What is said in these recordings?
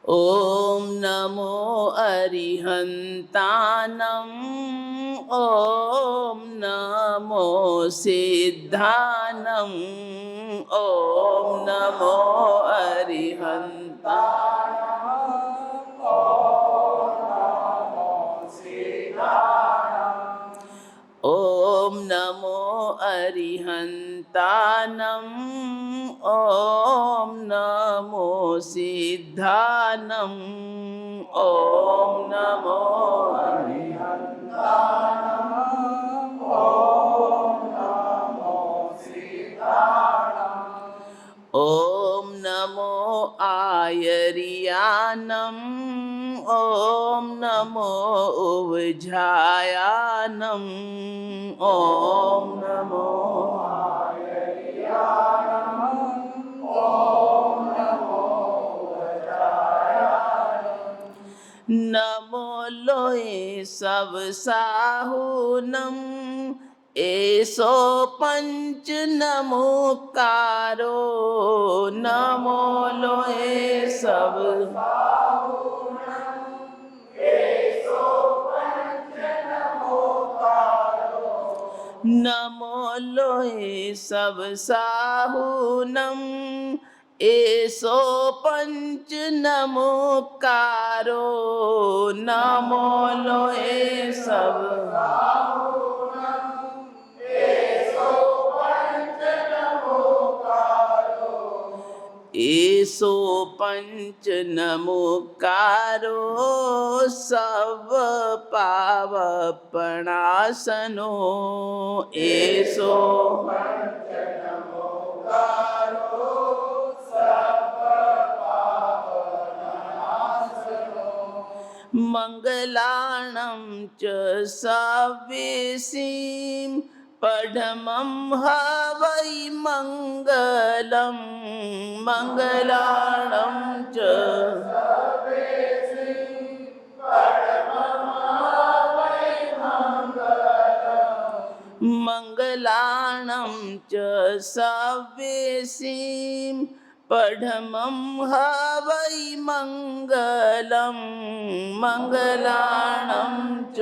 ॐ नमो अरिहन्तानं ॐ नमो सिद्धानं ॐ नमो ॐ नमो अरिहन्तानं ॐ नमो सिद्धानं ॐ नमो ॐ नमो आयर्यानं ॐ नमो उवझायानं ॐ नमो नमो लोए सब साहुनम एसो पंच नमोकारो नमो लोए सब नमो लोए सब साहुनम एसो पंच नमोकारो नमो लोए सब एसो पंच नमोकारो सब पावपणासनो एसो मंगलाणं च सव्येसीं पढमं हवै मंगलं मंगलाणं च मंगलाणं च सव्येसीं पढमं हवै मंगलं मंगलाणं च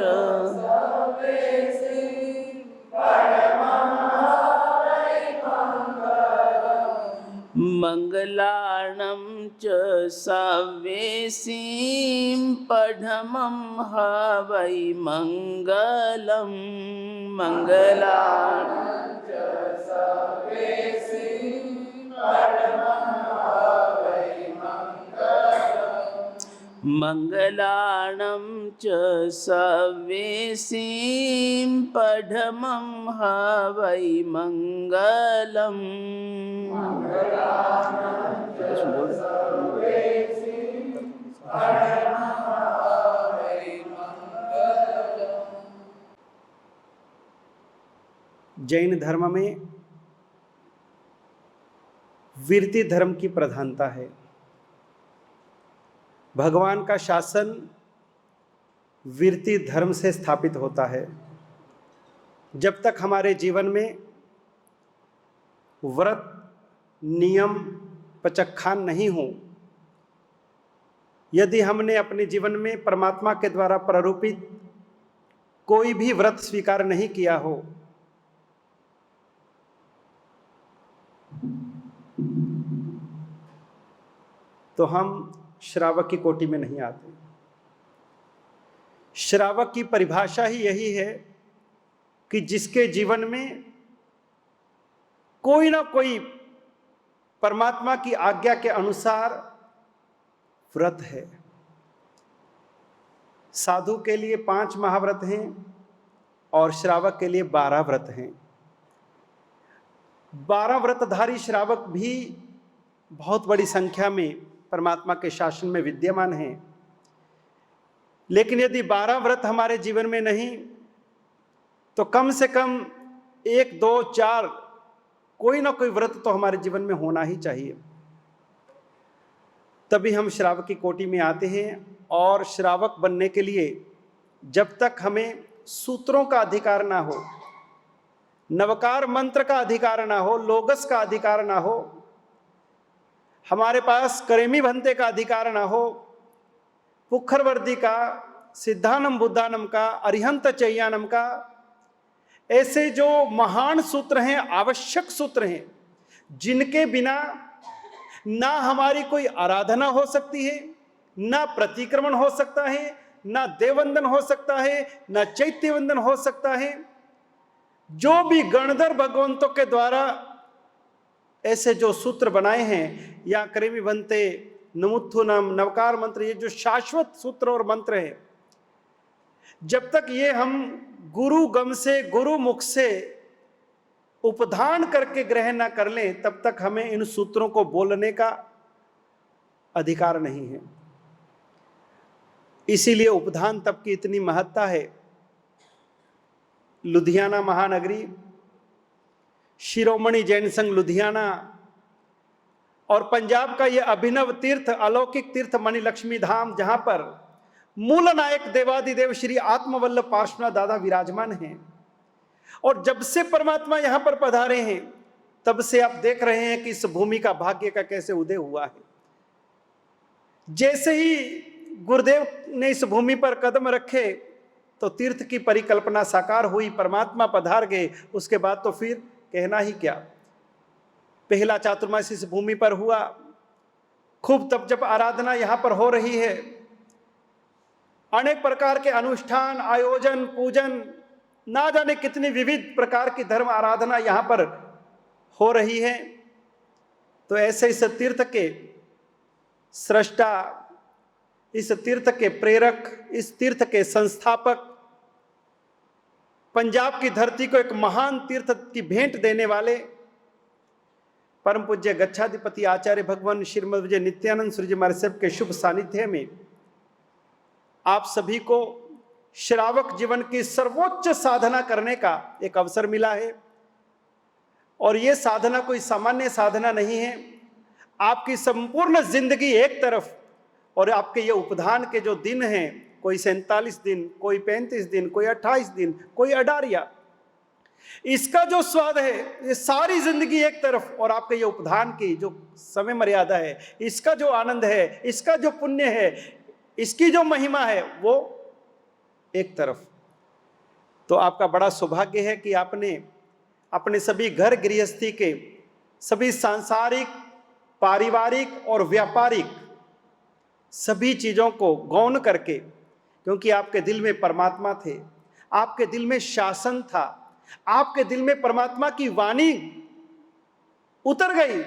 मंगलाणं च सव्येसीं पढमं हवै मंगलं मंगलाणं मंगलाणं च सव्येसीं पढमं हवै मंगलं जैन धर्म में वीरति धर्म की प्रधानता है। भगवान का शासन वीरति धर्म से स्थापित होता है। जब तक हमारे जीवन में व्रत नियम पचखान नहीं हो, यदि हमने अपने जीवन में परमात्मा के द्वारा प्रारूपित कोई भी व्रत स्वीकार नहीं किया हो, तो हम श्रावक की कोटि में नहीं आते। श्रावक की परिभाषा ही यही है कि जिसके जीवन में कोई ना कोई परमात्मा की आज्ञा के अनुसार व्रत है। साधु के लिए 5 महाव्रत हैं और श्रावक के लिए 12 व्रत हैं। 12 व्रतधारी श्रावक भी बहुत बड़ी संख्या में परमात्मा के शासन में विद्यमान हैं। लेकिन यदि 12 व्रत हमारे जीवन में नहीं, तो कम से कम 1, 2, 4 कोई ना कोई व्रत तो हमारे जीवन में होना ही चाहिए। तभी हम श्रावक की कोटि में आते हैं। और श्रावक बनने के लिए जब तक हमें सूत्रों का अधिकार ना हो, नवकार मंत्र का अधिकार ना हो, लोगस का अधिकार ना हो, हमारे पास करेमी भंते का अधिकार ना हो, पुखरवर्दी का, सिद्धानम बुद्धानम का, अरिहंत चैयानम का, ऐसे जो महान सूत्र हैं, आवश्यक सूत्र हैं, जिनके बिना ना हमारी कोई आराधना हो सकती है, ना प्रतिक्रमण हो सकता है, ना देववंदन हो सकता है, ना चैत्यवंदन हो सकता है। जो भी गणधर भगवंतों के द्वारा ऐसे जो सूत्र बनाए हैं, या करेमी बनते, नमुत्थुनम, नवकार मंत्र, ये जो शाश्वत सूत्र और मंत्र हैं, जब तक ये हम गुरु गम से, गुरु मुख से उपधान करके ग्रहण ना कर लें, तब तक हमें इन सूत्रों को बोलने का अधिकार नहीं है। इसीलिए उपधान तप की इतनी महत्ता है। लुधियाना महानगरी, शिरोमणि जैन संघ लुधियाना और पंजाब का यह अभिनव तीर्थ, अलौकिक तीर्थ मणि लक्ष्मी धाम, जहां पर मूल नायक देवादिदेव श्री आत्मवल्लभ पार्श्वनाथ दादा विराजमान हैं, और जब से परमात्मा यहां पर पधारे हैं, तब से आप देख रहे हैं कि इस भूमि का भाग्य का कैसे उदय हुआ है। जैसे ही गुरुदेव ने इस भूमि पर कदम रखे तो तीर्थ की परिकल्पना साकार हुई, परमात्मा पधार गए। उसके बाद तो फिर कहना ही क्या। पहला चातुर्मास इस भूमि पर हुआ, खूब तप जप आराधना यहां पर हो रही है, अनेक प्रकार के अनुष्ठान, आयोजन, पूजन, ना जाने कितनी विविध प्रकार की धर्म आराधना यहां पर हो रही है। तो ऐसे इस तीर्थ के सृष्टा, इस तीर्थ के प्रेरक, इस तीर्थ के संस्थापक, पंजाब की धरती को एक महान तीर्थ की भेंट देने वाले परम पूज्य गच्छाधिपति आचार्य भगवान श्रीमद विजय नित्यानंद सूर्य महाराज साहब के शुभ सानिध्य में आप सभी को श्रावक जीवन की सर्वोच्च साधना करने का एक अवसर मिला है। और यह साधना कोई सामान्य साधना नहीं है। आपकी संपूर्ण जिंदगी एक तरफ, और आपके ये उपधान के जो दिन हैं, कोई 47 दिन, कोई 35 दिन, कोई 28 दिन, कोई अडारिया, इसका जो स्वाद है ये सारी जिंदगी एक तरफ, और आपके ये उपधान की जो समय मर्यादा है, इसका जो आनंद है, इसका जो पुण्य है, इसकी जो महिमा है, वो एक तरफ। तो आपका बड़ा सौभाग्य है कि आपने अपने सभी घर गृहस्थी के सभी सांसारिक, पारिवारिक और व्यापारिक सभी चीजों को गौण करके, क्योंकि आपके दिल में परमात्मा थे, आपके दिल में शासन था, आपके दिल में परमात्मा की वाणी उतर गई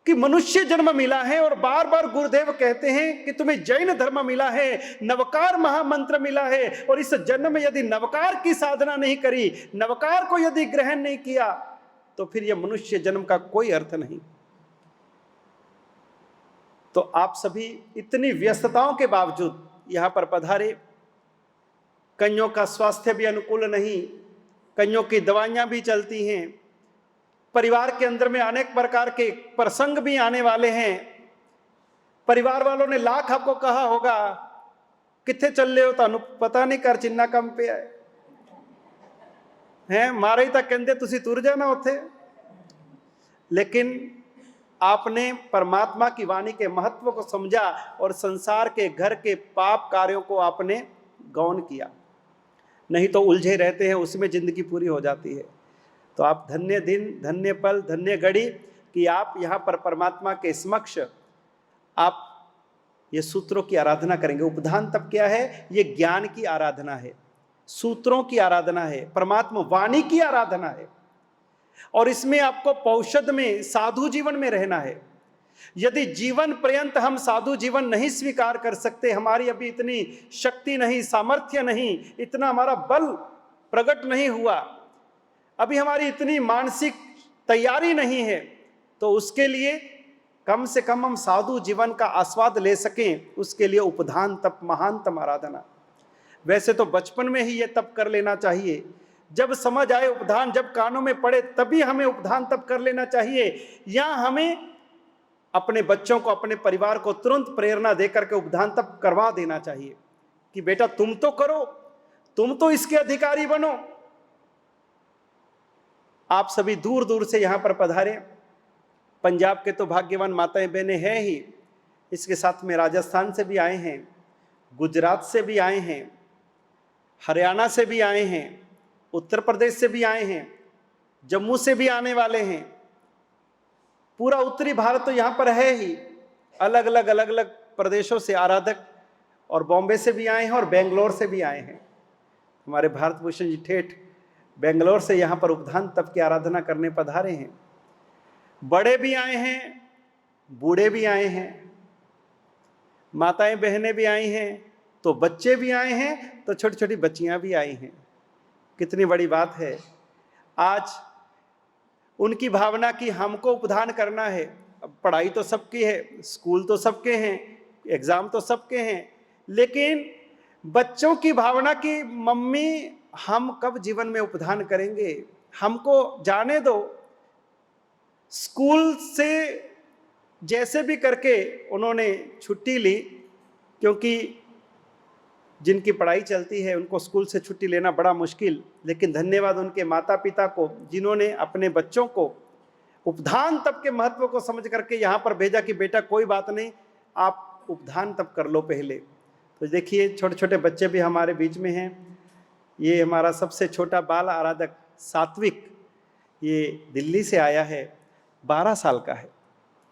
कि मनुष्य जन्म मिला है। और बार बार गुरुदेव कहते हैं कि तुम्हें जैन धर्म मिला है, नवकार महामंत्र मिला है, और इस जन्म में यदि नवकार की साधना नहीं करी, नवकार को यदि ग्रहण नहीं किया, तो फिर यह मनुष्य जन्म का कोई अर्थ नहीं। तो आप सभी इतनी व्यस्तताओं के बावजूद यहां पर पधारे। कईयों का स्वास्थ्य भी अनुकूल नहीं, कईयों की दवाइयां भी चलती हैं, परिवार के अंदर में अनेक प्रकार के प्रसंग भी आने वाले हैं। परिवार वालों ने लाख आपको कहा होगा किथे चल रहे हो, तानू पता नहीं कर चिन्ना कम पे है मारे ही तक कहते तुसी तुर जाना उथे। लेकिन आपने परमात्मा की वाणी के महत्व को समझा और संसार के घर के पाप कार्यों को आपने गौण किया, नहीं तो उलझे रहते हैं, उसमें जिंदगी पूरी हो जाती है। तो आप धन्य दिन, धन्य पल, धन्य घड़ी कि आप यहाँ पर परमात्मा के समक्ष आप ये सूत्रों की आराधना करेंगे। उपधान तब क्या है? ये ज्ञान की आराधना है, सूत्रों की आराधना है, परमात्मा वाणी की आराधना है। और इसमें आपको पौषध में, साधु जीवन में रहना है। यदि जीवन पर्यंत हम साधु जीवन नहीं स्वीकार कर सकते, हमारी अभी इतनी शक्ति नहीं, सामर्थ्य नहीं, इतना हमारा बल प्रकट नहीं हुआ, अभी हमारी इतनी मानसिक तैयारी नहीं है, तो उसके लिए कम से कम हम साधु जीवन का आस्वाद ले सकें, उसके लिए उपधान तप महानतम आराधना। वैसे तो बचपन में ही ये तप कर लेना चाहिए, जब समझ आए उपधान, जब कानों में पड़े तभी हमें उपधान तप कर लेना चाहिए। या हमें अपने बच्चों को, अपने परिवार को तुरंत प्रेरणा देकर के उपधान तप करवा देना चाहिए कि बेटा तुम तो करो, तुम तो इसके अधिकारी बनो। आप सभी दूर दूर से यहां पर पधारे। पंजाब के तो भाग्यवान माताएं बहनें हैं ही, इसके साथ में राजस्थान से भी आए हैं, गुजरात से भी आए हैं, हरियाणा से भी आए हैं, उत्तर प्रदेश से भी आए हैं, जम्मू से भी आने वाले हैं। पूरा उत्तरी भारत तो यहाँ पर है ही, अलग अलग प्रदेशों से आराधक, और बॉम्बे से भी आए हैं और बेंगलोर से भी आए हैं। हमारे भारत भूषण जी ठेठ बेंगलोर से यहाँ पर उपधान तप की आराधना करने पधारे हैं। बड़े भी आए हैं, बूढ़े भी आए हैं, माताएं बहनें भी आई हैं, तो बच्चे भी आए हैं, तो छोटी छोटी बच्चियां भी आई हैं। कितनी बड़ी बात है। आज उनकी भावना की हमको उपधान करना है। अब पढ़ाई तो सबकी है, स्कूल तो सबके हैं, एग्जाम तो सबके हैं, लेकिन बच्चों की भावना की मम्मी हम कब जीवन में उपधान करेंगे, हमको जाने दो। स्कूल से जैसे भी करके उन्होंने छुट्टी ली, क्योंकि जिनकी पढ़ाई चलती है उनको स्कूल से छुट्टी लेना बड़ा मुश्किल, लेकिन धन्यवाद उनके माता पिता को जिन्होंने अपने बच्चों को उपधान तप के महत्व को समझ करके यहाँ पर भेजा कि बेटा कोई बात नहीं, आप उपधान तप कर लो पहले। तो देखिए छोटे छोटे बच्चे भी हमारे बीच में हैं। ये हमारा सबसे छोटा बाल आराधक सात्विक, ये दिल्ली से आया है, 12 साल का है।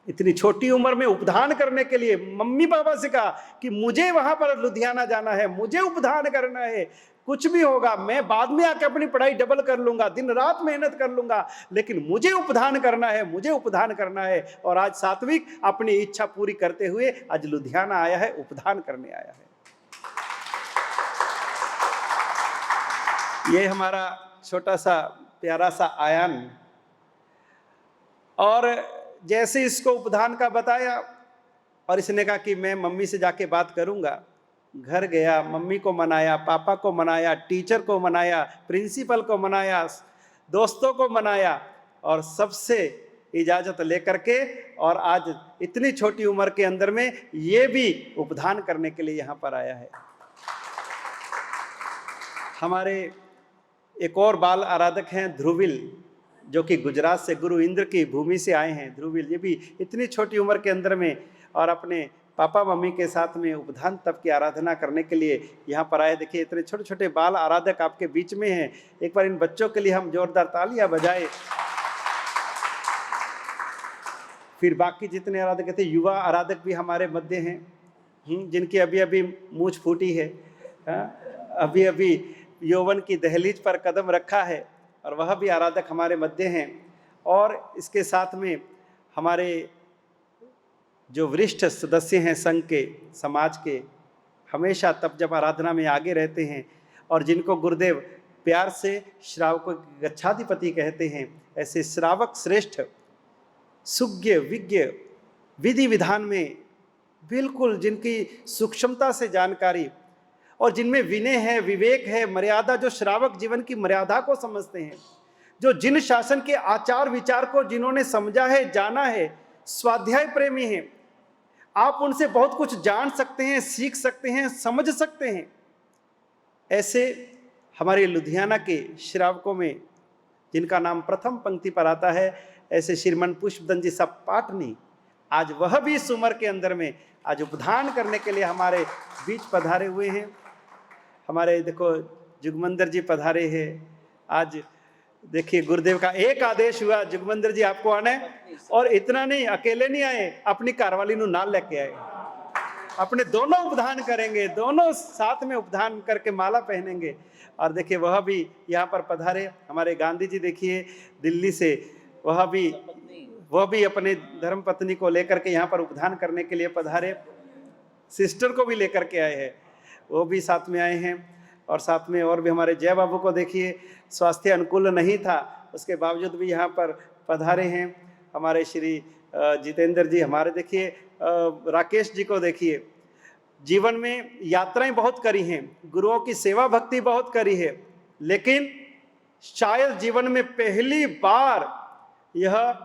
इतनी छोटी उम्र में उपधान करने के लिए मम्मी पापा से कहा कि मुझे वहां पर लुधियाना जाना है, मुझे उपधान करना है, कुछ भी होगा मैं बाद में आके अपनी पढ़ाई डबल कर लूंगा, दिन रात मेहनत कर लूंगा, लेकिन मुझे उपधान करना है, मुझे उपधान करना है। और आज सात्विक अपनी इच्छा पूरी करते हुए आज लुधियाना आया है, उपधान करने आया है। ये हमारा छोटा सा प्यारा सा आयान। और जैसे इसको उपधान का बताया और इसने कहा कि मैं मम्मी से जाके बात करूंगा, घर गया, मम्मी को मनाया, पापा को मनाया, टीचर को मनाया, प्रिंसिपल को मनाया, दोस्तों को मनाया, और सबसे इजाजत लेकर के और आज इतनी छोटी उम्र के अंदर में ये भी उपधान करने के लिए यहाँ पर आया है। हमारे एक और बाल आराधक हैं ध्रुविल, जो कि गुजरात से गुरु इंद्र की भूमि से आए हैं। ध्रुविल ये भी इतनी छोटी उम्र के अंदर में और अपने पापा मम्मी के साथ में उपधान तप की आराधना करने के लिए यहाँ पर आए। देखिए इतने छोटे छोटे बाल आराधक आपके बीच में हैं। एक बार इन बच्चों के लिए हम जोरदार तालियां बजाए। फिर बाकी जितने आराधक थे, युवा आराधक भी हमारे मध्य हैं, जिनकी अभी अभी मूछ फूटी है, अभी अभी यौवन की दहलीज पर कदम रखा है, और वह भी आराधक हमारे मध्य हैं। और इसके साथ में हमारे जो वरिष्ठ सदस्य हैं संघ के, समाज के, हमेशा तब जब आराधना में आगे रहते हैं और जिनको गुरुदेव प्यार से श्रावकों के गच्छाधिपति कहते हैं, ऐसे श्रावक श्रेष्ठ सुज्ञ विज्ञ विधि विधान में बिल्कुल जिनकी सूक्ष्मता से जानकारी और जिनमें विनय है, विवेक है, मर्यादा, जो श्रावक जीवन की मर्यादा को समझते हैं, जो जिन शासन के आचार विचार को जिन्होंने समझा है, जाना है, स्वाध्याय प्रेमी हैं, आप उनसे बहुत कुछ जान सकते हैं, सीख सकते हैं, समझ सकते हैं। ऐसे हमारे लुधियाना के श्रावकों में जिनका नाम प्रथम पंक्ति पर आता है, ऐसे श्रीमन पुष्पदन जी सब पाटनी, आज वह भी इस उम्र के अंदर में आज उपधान करने के लिए हमारे बीच पधारे हुए हैं। हमारे देखो जुगमंदर जी पधारे हैं। आज देखिए गुरुदेव का एक आदेश हुआ, जुगमंदर जी आपको आना है, और इतना नहीं, अकेले नहीं आए, अपनी कारवाली नु नाल लेके आए। अपने दोनों उपधान करेंगे, दोनों साथ में उपधान करके माला पहनेंगे। और देखिए वह भी यहाँ पर पधारे। हमारे गांधी जी देखिए दिल्ली से, वह भी अपने धर्म पत्नी को लेकर के यहाँ पर उपधान करने के लिए पधारे। सिस्टर को भी लेकर के आए हैं, वो भी साथ में आए हैं। और साथ में और भी हमारे जय बाबू को देखिए, स्वास्थ्य अनुकूल नहीं था, उसके बावजूद भी यहाँ पर पधारे हैं। हमारे श्री जितेंद्र जी, हमारे देखिए राकेश जी को देखिए, जीवन में यात्राएं बहुत करी हैं, गुरुओं की सेवा भक्ति बहुत करी है, लेकिन शायद जीवन में पहली बार यह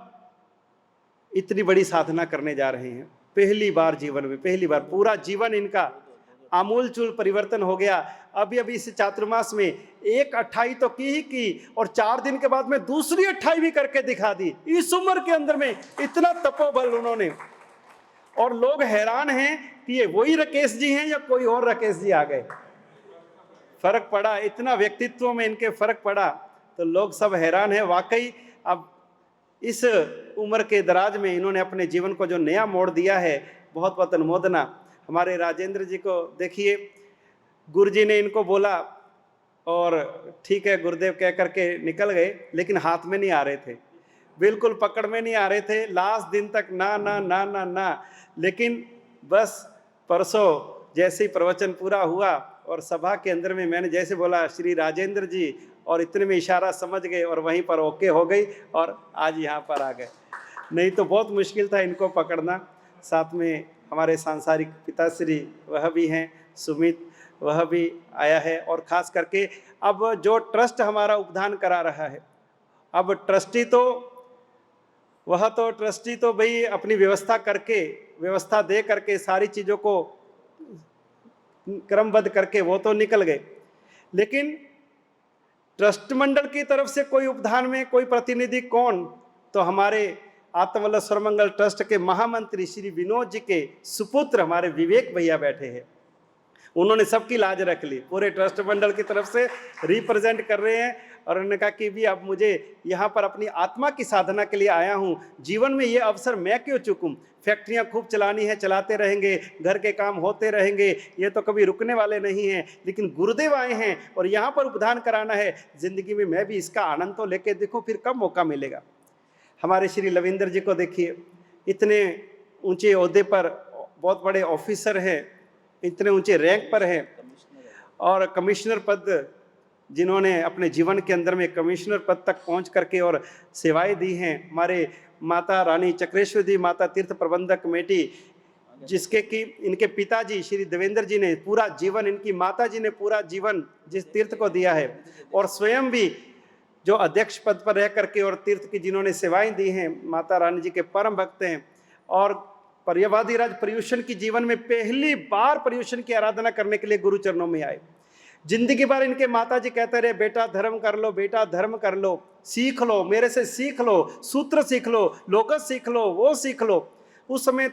इतनी बड़ी साधना करने जा रहे हैं। पहली बार जीवन में, पहली बार पूरा जीवन इनका आमूल चूल परिवर्तन हो गया। अभी इस चातुर्मास में एक 28 तो की ही की, और 4 दिन के बाद में दूसरी 28 भी करके दिखा दी। इस उम्र के अंदर में इतना तपोबल उन्होंने। और लोग हैरान हैं कि ये वही राकेश जी हैं या कोई और राकेश जी आ गए। फर्क पड़ा, इतना व्यक्तित्व में इनके फर्क पड़ा, तो लोग सब हैरान हैं। वाकई अब इस उम्र के दराज में इन्होंने अपने जीवन को जो नया मोड़ दिया है, बहुत बहुत अनुमोदना। हमारे राजेंद्र जी को देखिए, गुरु जी ने इनको बोला और ठीक है गुरुदेव कह करके निकल गए, लेकिन हाथ में नहीं आ रहे थे, बिल्कुल पकड़ में नहीं आ रहे थे, लास्ट दिन तक ना ना ना ना ना। लेकिन बस परसों जैसे ही प्रवचन पूरा हुआ और सभा के अंदर में मैंने जैसे बोला श्री राजेंद्र जी, और इतने में इशारा समझ गए और वहीं पर ओके हो गई और आज यहाँ पर आ गए। नहीं तो बहुत मुश्किल था इनको पकड़ना। साथ में हमारे सांसारिक पिताश्री वह भी हैं, सुमित वह भी आया है। और ख़ास करके अब जो ट्रस्ट हमारा उपदान करा रहा है, अब ट्रस्टी तो भाई अपनी व्यवस्था करके, व्यवस्था दे करके सारी चीज़ों को क्रमबद्ध करके वो तो निकल गए, लेकिन ट्रस्ट मंडल की तरफ से कोई उपदान में कोई प्रतिनिधि कौन, तो हमारे आत्मवल्लभ सर्वमंगल ट्रस्ट के महामंत्री श्री विनोद जी के सुपुत्र हमारे विवेक भैया बैठे हैं। उन्होंने सबकी लाज रख ली, पूरे ट्रस्ट मंडल की तरफ से रिप्रेजेंट कर रहे हैं। और उन्होंने कहा कि भी अब मुझे यहाँ पर अपनी आत्मा की साधना के लिए आया हूँ, जीवन में ये अवसर मैं क्यों चूकूं। फैक्ट्रियाँ खूब चलानी है, चलाते रहेंगे, घर के काम होते रहेंगे, ये तो कभी रुकने वाले नहीं हैं, लेकिन गुरुदेव आए हैं और यहाँ पर उपदान कराना है, जिंदगी में मैं भी इसका आनंद तो लेके देखूँ, फिर कब मौका मिलेगा। हमारे श्री लविंदर जी को देखिए, इतने ऊंचे ओहदे पर, बहुत बड़े ऑफिसर हैं, इतने ऊंचे रैंक पर हैं, और कमिश्नर पद जिन्होंने अपने जीवन के अंदर में कमिश्नर पद तक पहुंच करके और सेवाएं दी हैं। हमारे माता रानी चक्रेश्वर जी माता तीर्थ प्रबंधक कमेटी, जिसके कि इनके पिताजी श्री देवेंद्र जी ने पूरा जीवन, इनकी माता जी ने पूरा जीवन जिस तीर्थ को दिया है, और स्वयं भी जो अध्यक्ष पद पर रह करके और तीर्थ की जिन्होंने सेवाएं दी हैं, माता रानी जी के परम भक्त हैं। और पर्यवादीराज पर्यूषण की जीवन में पहली बार पर्यूषण की आराधना करने के लिए गुरु चरणों में आए। जिंदगी भर इनके माता जी कहते रहे, बेटा धर्म कर लो, बेटा धर्म कर लो, सीख लो, मेरे से सीख लो, सूत्र सीख लो, लोकस सीख लो, वो सीख लो। उस समय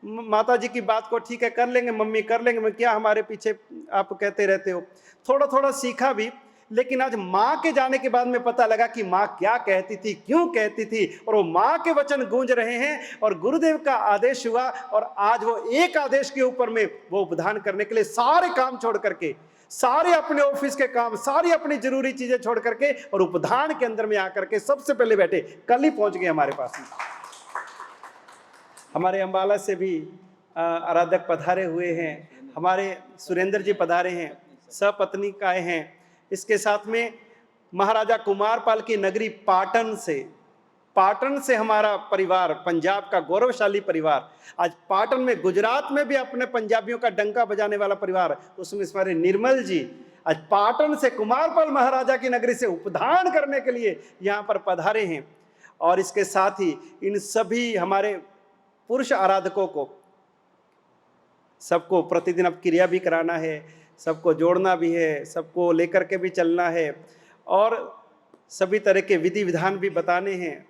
माता जी की बात को ठीक है कर लेंगे मम्मी, कर लेंगे, मैं क्या हमारे पीछे आप कहते रहते हो। थोड़ा थोड़ा सीखा भी, लेकिन आज माँ के जाने के बाद में पता लगा कि माँ क्या कहती थी, क्यों कहती थी, और वो माँ के वचन गूंज रहे हैं और गुरुदेव का आदेश हुआ। और आज वो एक आदेश के ऊपर में वो उपदान करने के लिए सारे काम छोड़ करके, सारे अपने ऑफिस के काम, सारी अपनी जरूरी चीजें छोड़ करके और उपदान के अंदर में आकर के सबसे पहले बैठे, कल ही पहुंच गए हमारे पास में। हमारे अंबाला से भी आराधक पधारे हुए हैं, हमारे सुरेंद्र जी पधारे हैं, सपत्नी का हैं। इसके साथ में महाराजा कुमारपाल की नगरी पाटन से हमारा परिवार, पंजाब का गौरवशाली परिवार, आज पाटन में, गुजरात में भी अपने पंजाबियों का डंका बजाने वाला परिवार, उसमें हमारे निर्मल जी आज पाटन से, कुमारपाल महाराजा की नगरी से उपदान करने के लिए यहाँ पर पधारे हैं। और इसके साथ ही इन सभी हमारे पुरुष आराधकों को, सबको प्रतिदिन अब क्रिया भी कराना है, सबको जोड़ना भी है, सबको लेकर के भी चलना है, और सभी तरह के विधि विधान भी बताने हैं।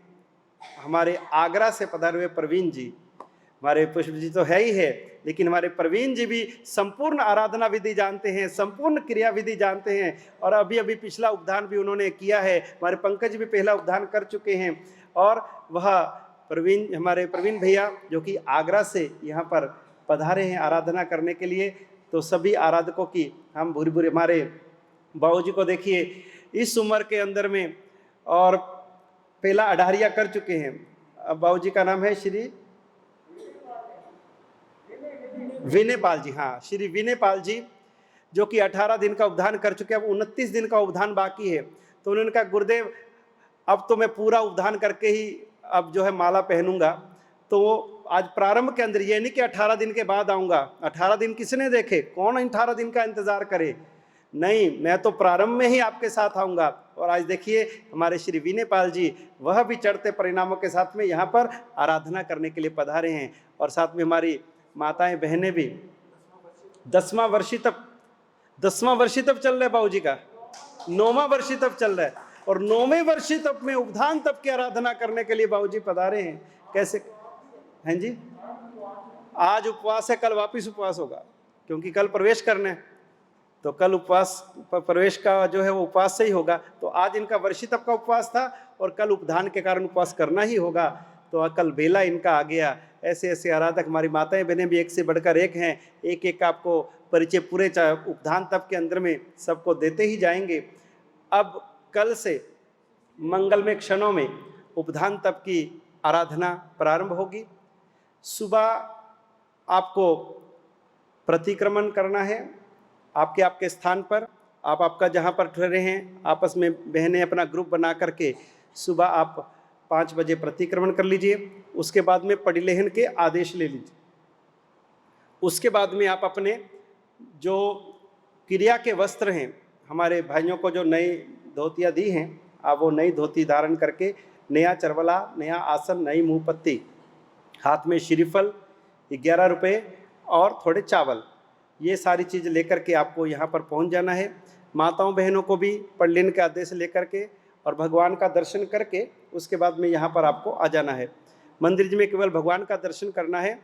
हमारे आगरा से पधारे हुए प्रवीण जी, हमारे पुष्प जी तो है ही है, लेकिन हमारे प्रवीण जी भी संपूर्ण आराधना विधि जानते हैं, संपूर्ण क्रिया विधि जानते हैं, और अभी अभी पिछला उपदान भी उन्होंने किया है। हमारे पंकज भी पहला उपदान कर चुके हैं, और वह प्रवीण, हमारे प्रवीण भैया जो कि आगरा से यहाँ पर पधारे हैं आराधना करने के लिए। तो सभी आराधकों की हम बुरी बुरी, हमारे बाबूजी को देखिए इस उम्र के अंदर में, और पहला अडारिया कर चुके हैं। अब बाबूजी का नाम है श्री विनयपाल जी, हाँ श्री विनयपाल जी, जो कि 18 दिन का उपदान कर चुके हैं, अब 29 दिन का उपदान बाकी है। तो उन्होंने कहा गुरुदेव अब तो मैं पूरा उपदान करके ही अब जो है माला पहनूंगा। तो आज प्रारंभ के अंदर, ये नहीं कि 18 दिन के बाद आऊँगा, 18 दिन किसने देखे, कौन 18 दिन का इंतज़ार करे, नहीं, मैं तो प्रारंभ में ही आपके साथ आऊँगा। और आज देखिए हमारे श्री विनयपाल जी, वह भी चढ़ते परिणामों के साथ में यहाँ पर आराधना करने के लिए पधारे हैं। और साथ में हमारी माताएं बहनें भी 10वां वर्षी तप चल रहा है बाबूजी का, 9वां वर्षी तप चल रहा है, और 9वें वर्षी तप में उपदान तप की आराधना करने के लिए बाबूजी पधारे हैं। कैसे हैं जी? आज उपवास है, कल वापिस उपवास होगा, क्योंकि कल प्रवेश करना है, तो कल उपवास प्रवेश का जो है वो उपवास से ही होगा। तो आज इनका वर्षी तप का उपवास था और कल उपधान के कारण उपवास करना ही होगा, तो कल बेला इनका आ गया। ऐसे ऐसे आराधक हमारी माताएं बहनें भी एक से बढ़कर एक हैं, एक एक आपको परिचय पूरे उपधान तप के अंदर में सबको देते ही जाएंगे। अब कल से मंगलमय क्षणों में उपधान तप की आराधना प्रारंभ होगी। सुबह आपको प्रतिक्रमण करना है आपके स्थान पर। आप आपका जहाँ पर ठहरे हैं आपस में बहनें अपना ग्रुप बना करके सुबह आप 5 बजे प्रतिक्रमण कर लीजिए। उसके बाद में पड़िलेहन के आदेश ले लीजिए। उसके बाद में आप अपने जो क्रिया के वस्त्र हैं, हमारे भाइयों को जो नई धोतियाँ दी हैं, आप वो नई धोती धारण करके नया चरवला, नया आसन, नई मुँह पत्ती, हाथ में श्रीफल, 11 रुपये और थोड़े चावल, ये सारी चीज़ लेकर के आपको यहाँ पर पहुँच जाना है। माताओं बहनों को भी पड़लिन के आदेश लेकर के और भगवान का दर्शन करके उसके बाद में यहाँ पर आपको आ जाना है। मंदिर में केवल भगवान का दर्शन करना है,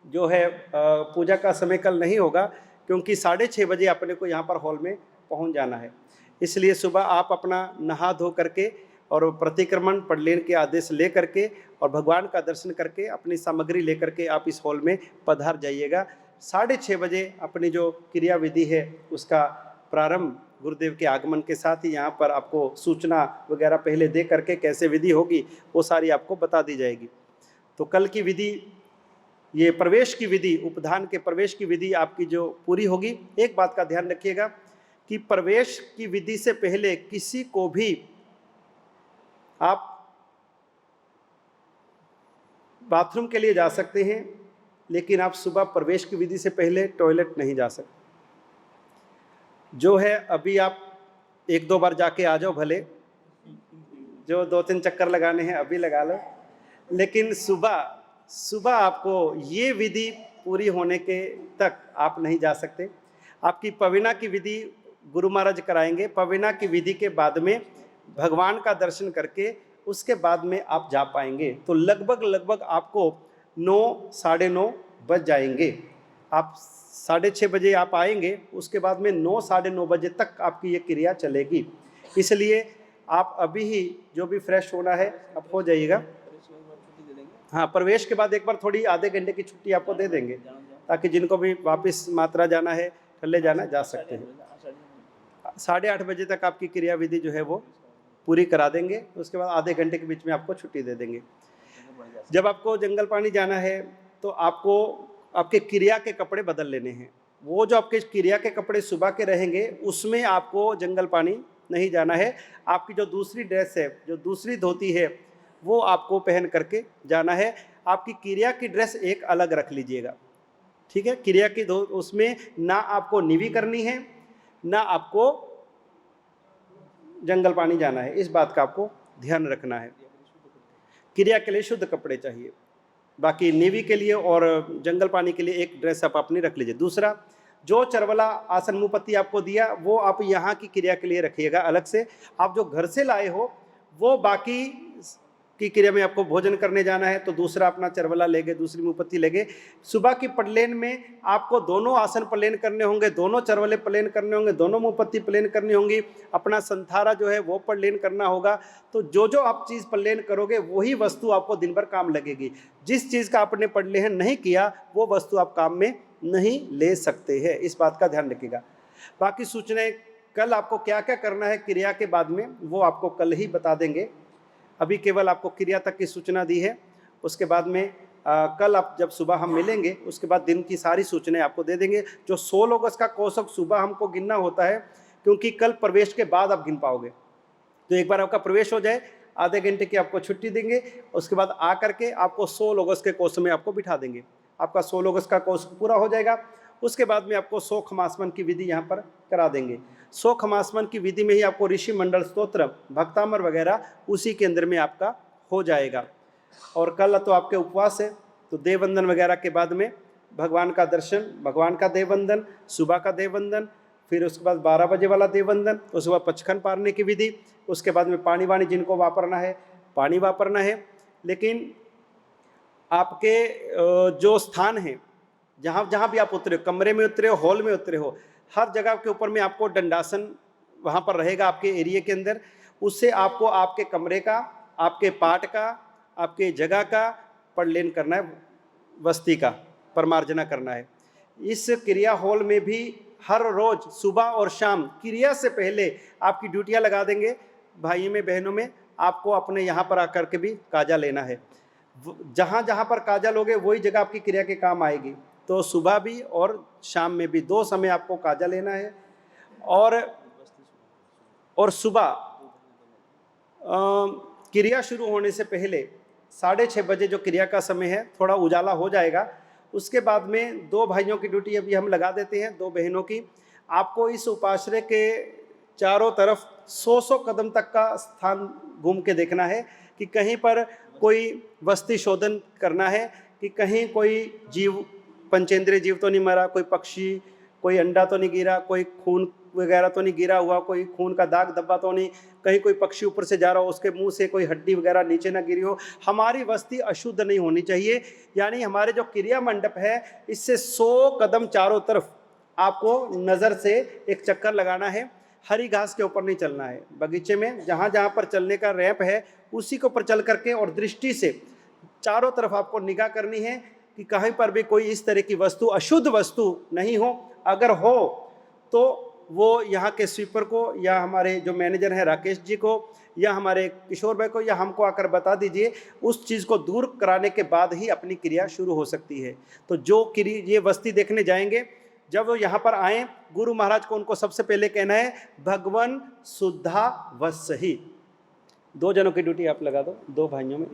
जो है पूजा का समय कल नहीं होगा, क्योंकि 6:30 बजे अपने को यहाँ पर हॉल में पहुँच जाना है। इसलिए सुबह आप अपना नहा धो करके और प्रतिक्रमण पड़लिन के आदेश ले करके और भगवान का दर्शन करके अपनी सामग्री लेकर के आप इस हॉल में पधार जाइएगा। 6:30 बजे अपनी जो क्रिया विधि है उसका प्रारंभ गुरुदेव के आगमन के साथ ही यहाँ पर आपको सूचना वगैरह पहले दे करके कैसे विधि होगी वो सारी आपको बता दी जाएगी। तो कल की विधि, ये प्रवेश की विधि, उपधान के प्रवेश की विधि आपकी जो पूरी होगी। एक बात का ध्यान रखिएगा कि प्रवेश की विधि से पहले किसी को भी आप बाथरूम के लिए जा सकते हैं, लेकिन आप सुबह प्रवेश की विधि से पहले टॉयलेट नहीं जा सकते। जो है अभी आप 1-2 बार जाके आ जाओ, भले जो 2-3 चक्कर लगाने हैं अभी लगा लो, लेकिन सुबह आपको ये विधि पूरी होने के तक आप नहीं जा सकते। आपकी पविना की विधि गुरु महाराज कराएंगे। पविना की विधि के बाद में भगवान का दर्शन करके उसके बाद में आप जा पाएंगे। तो लगभग आपको 9, 9:30 बज जाएंगे। आप 6:30 बजे आप आएंगे, उसके बाद में 9, 9:30 बजे तक आपकी ये क्रिया चलेगी। इसलिए आप अभी ही जो भी फ्रेश होना है आप हो जाइएगा। हाँ, प्रवेश के बाद एक बार थोड़ी आधे घंटे की छुट्टी आपको दे देंगे, ताकि जिनको भी वापस मात्रा जाना है, ठल्ले जाना, जा सकते हैं। 8:30 बजे तक आपकी क्रिया विधि जो है वो पूरी करा देंगे। उसके बाद आधे घंटे के बीच में आपको छुट्टी दे देंगे। जब आपको जंगल पानी जाना है तो आपको आपके क्रिया के कपड़े बदल लेने हैं। वो जो आपके क्रिया के कपड़े सुबह के रहेंगे उसमें आपको जंगल पानी नहीं जाना है। आपकी जो दूसरी ड्रेस है, जो दूसरी धोती है, वो आपको पहन करके जाना है। आपकी क्रिया की ड्रेस एक अलग रख लीजिएगा, ठीक है। क्रिया की उसमें ना आपको नीवी करनी है, ना आपको जंगल पानी जाना है। इस बात का आपको ध्यान रखना है। क्रिया के लिए शुद्ध कपड़े चाहिए। बाकी नेवी के लिए और जंगल पानी के लिए एक ड्रेस आप अपनी रख लीजिए। दूसरा, जो चरवला आसन मुँह पत्ती आपको दिया वो आप यहाँ की क्रिया के लिए रखिएगा अलग से। आप जो घर से लाए हो वो बाकी की क्रिया में आपको भोजन करने जाना है तो दूसरा अपना चरवला लेंगे, दूसरी मुँह पत्ती लेंगे। सुबह की पड़लेन में आपको दोनों आसन प्लेन करने होंगे, दोनों चरवले प्लेन करने होंगे, दोनों मुँह पत्ती प्लेन करनी होंगी। अपना संथारा जो है वो प्लेन करना होगा। तो जो आप चीज़ प्लेन करोगे वही वस्तु आपको दिन भर काम लगेगी। जिस चीज़ का आपने प्लेन नहीं किया वो वस्तु आप काम में नहीं ले सकते हैं। इस बात का ध्यान रखिएगा। बाकी सूचनाएं कल आपको क्या क्या करना है क्रिया के बाद में वो आपको कल ही बता देंगे। अभी केवल आपको क्रिया तक की सूचना दी है। उसके बाद में कल आप जब सुबह हम मिलेंगे उसके बाद दिन की सारी सूचनाएं आपको दे देंगे। जो 16 अगस्त का कोसक सुबह हमको गिनना होता है, क्योंकि कल प्रवेश के बाद आप गिन पाओगे। तो एक बार आपका प्रवेश हो जाए, आधे घंटे की आपको छुट्टी देंगे। उसके बाद आ करके आपको 16 अगस्त के कोर्स में आपको बिठा देंगे। आपका 16 अगस्त का कोर्स पूरा हो जाएगा। उसके बाद में आपको 100 खमासमन की विधि यहाँ पर करा देंगे। 100 खमासमन की विधि में ही आपको ऋषि मंडल स्तोत्र, भक्तामर वगैरह उसी के अंदर में आपका हो जाएगा। और कल तो आपके उपवास है, तो देववंदन वगैरह के बाद में भगवान का दर्शन, भगवान का देववंदन, सुबह का देववंदन, फिर उसके बाद 12 बजे वाला देववंदन, उसके बाद पचखन पारने की विधि, उसके बाद में पानी वानी जिनको वापरना है पानी वापरना है। लेकिन आपके जो स्थान है, जहाँ जहाँ भी आप उतरे हो, कमरे में उतरे हो, हॉल में उतरे हो, हर जगह के ऊपर में आपको दंडासन वहाँ पर रहेगा आपके एरिया के अंदर। उससे आपको आपके कमरे का, आपके पाठ का, आपके जगह का प्रलेन करना है, वस्ती का परमार्जना करना है। इस क्रिया हॉल में भी हर रोज सुबह और शाम क्रिया से पहले आपकी ड्यूटियां लगा देंगे। भाइयों में बहनों में आपको अपने यहाँ पर आकर के भी काजा लेना है। जहाँ जहाँ पर काजा लोगे वही जगह आपकी क्रिया के काम आएगी। तो सुबह भी और शाम में भी 2 समय आपको काजा लेना है। और सुबह क्रिया शुरू होने से पहले 6:30 बजे जो क्रिया का समय है, थोड़ा उजाला हो जाएगा। उसके बाद में 2 भाइयों की ड्यूटी अभी हम लगा देते हैं, 2 बहनों की। आपको इस उपाश्रय के चारों तरफ 100 कदम तक का स्थान घूम के देखना है कि कहीं पर कोई वस्ती शोधन करना है, कि कहीं कोई जीव, पंचेंद्रिय जीव तो नहीं मरा, कोई पक्षी, कोई अंडा तो नहीं गिरा, कोई खून वगैरह तो नहीं गिरा हुआ, कोई खून का दाग धब्बा तो नहीं, कहीं कोई पक्षी ऊपर से जा रहा हो उसके मुंह से कोई हड्डी वगैरह नीचे ना गिरी हो। हमारी वस्ती अशुद्ध नहीं होनी चाहिए। यानी हमारे जो क्रिया मंडप है, इससे 100 कदम चारों तरफ आपको नज़र से एक चक्कर लगाना है। हरी घास के ऊपर नहीं चलना है। बगीचे में जहाँ जहाँ पर चलने का रैंप है उसी के ऊपर चल करके और दृष्टि से चारों तरफ आपको निगाह करनी है कि कहीं पर भी कोई इस तरह की वस्तु, अशुद्ध वस्तु नहीं हो। अगर हो तो वो यहाँ के स्वीपर को या हमारे जो मैनेजर हैं राकेश जी को या हमारे किशोर भाई को या हमको आकर बता दीजिए। उस चीज़ को दूर कराने के बाद ही अपनी क्रिया शुरू हो सकती है। तो जो क्रिया ये वस्ती देखने जाएंगे, जब वो यहाँ पर आए, गुरु महाराज को उनको सबसे पहले कहना है भगवन शुद्धा वस्सही। 2 जनों की ड्यूटी आप लगा दो, 2 भाइयों में।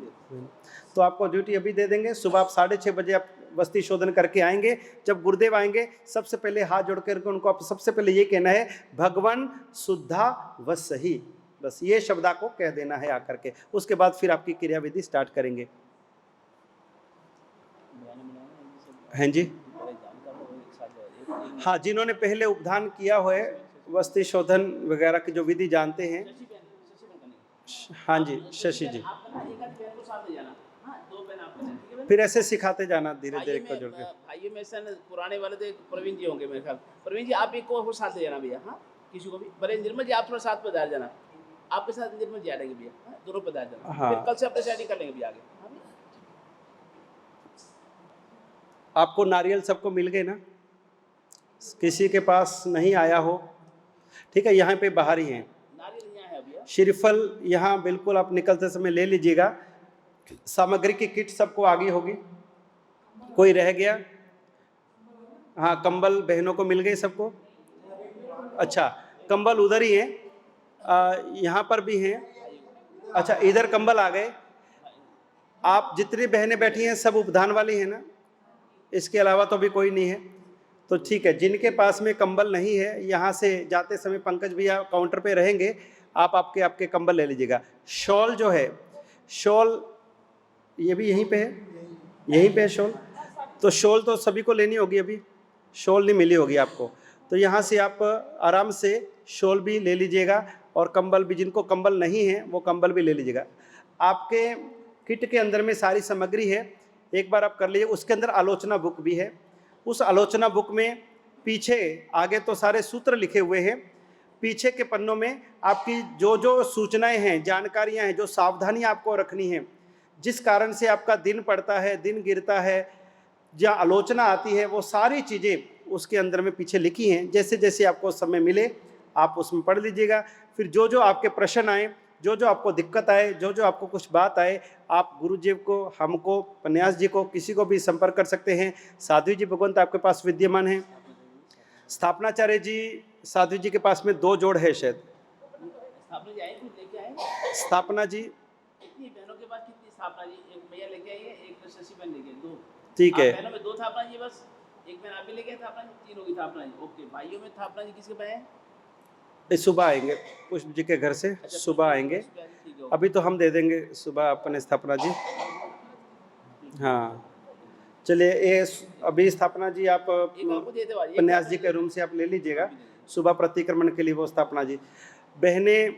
तो आपको ड्यूटी अभी दे देंगे। सुबह आप 6:30 बजे आप वस्ती शोधन करके आएंगे। जब गुरुदेव आएंगे सबसे पहले हाथ जोड़ करके उनको आप सबसे पहले ये कहना है भगवन शुद्धा वस्सही। बस ये शब्द आपको कह देना है आकर के। उसके बाद फिर आपकी क्रिया विधि स्टार्ट करेंगे। हैं जी? हाँ, जिन्होंने पहले उपधान किया हुआ है, वस्ती शोधन वगैरह की जो विधि जानते हैं। हाँ जी, शशि जी। फिर ऐसे सिखाते जाना धीरे धीरे को जोड़ के। भाइयों में से पुराने वाले तो प्रवीण जी होंगे मेरे ख्याल। प्रवीण जी आप एक को साथ ले जाना भैया। हाँ, किसी को भी। बड़े निर्मल जी आप थोड़ा साथ पधार जाना, आपके साथ निर्मल जी आ जाएंगे भैया। हाँ, दोनों पधार जाना। हाँ, फिर कल से अपने सेटिंग कर लेंगे भैया आगे। हाँ, आपको नारियल सबको मिल गए ना? किसी के पास नहीं आया हो, ठीक है, यहाँ पे बाहर ही हैं। नारियल यहाँ है भैया। श्रीफल यहाँ बिल्कुल आप निकलते समय ले लीजिएगा। सामग्री की किट सबको आगे होगी। कोई रह गया? हाँ, कंबल बहनों को मिल गए सबको। अच्छा, कंबल उधर ही हैं, यहाँ पर भी हैं। अच्छा, इधर कंबल आ गए। आप जितनी बहनें बैठी हैं सब उपधान वाली हैं ना? इसके अलावा तो भी कोई नहीं है? तो ठीक है। जिनके पास में कंबल नहीं है, यहाँ से जाते समय पंकज भैया काउंटर पे रहेंगे, आप आपके कंबल ले लीजिएगा। शॉल जो है, शॉल ये भी यहीं पे है, यहीं पे है शॉल। तो शॉल तो सभी को लेनी होगी, अभी शॉल नहीं मिली होगी आपको। तो यहाँ से आप आराम से शॉल भी ले लीजिएगा और कंबल भी, जिनको कंबल नहीं है वो कंबल भी ले लीजिएगा। आपके किट के अंदर में सारी सामग्री है, एक बार आप कर लीजिए। उसके अंदर आलोचना बुक भी है। उस आलोचना बुक में पीछे आगे तो सारे सूत्र लिखे हुए हैं, पीछे के पन्नों में आपकी जो जो सूचनाएं हैं, जानकारियां हैं, जो सावधानियां आपको रखनी है, जिस कारण से आपका दिन पड़ता है, दिन गिरता है, या आलोचना आती है, वो सारी चीज़ें उसके अंदर में पीछे लिखी हैं। जैसे जैसे आपको समय मिले आप उसमें पढ़ लीजिएगा। फिर जो जो आपके प्रश्न आए, जो जो आपको दिक्कत आए, जो जो आपको कुछ बात आए, आप गुरुजी को, हमको, पन्यास जी को, किसी को भी संपर्क कर सकते हैं। साध्वी जी भगवंत आपके पास विद्यमान हैं। स्थापनाचार्य जी, साध्वी जी के पास में 2 जोड़ है शायद। स्थापना जी, बहनों के पास कितनी स्थापना जी? एक भैया लेके आइए, एक शशि बहन लेके, 2। ठीक है। बहनों में 2 स्थापना जी बस, एक बहन आप भी लेके स्थापना जी, 3 होगी स्थापना जी। ओके, भाइयों में स्थापना जी किसके पास है? सुबह आएंगे पुष्प जी के घर से। अच्छा, सुबह आएंगे, अभी तो हम दे देंगे सुबह अपने स्थापना जी। हाँ, चलिए ये अभी स्थापना जी आप पन्यास जी के रूम से आप ले लीजिएगा सुबह प्रतिक्रमण के लिए। वो स्थापना जी बहनें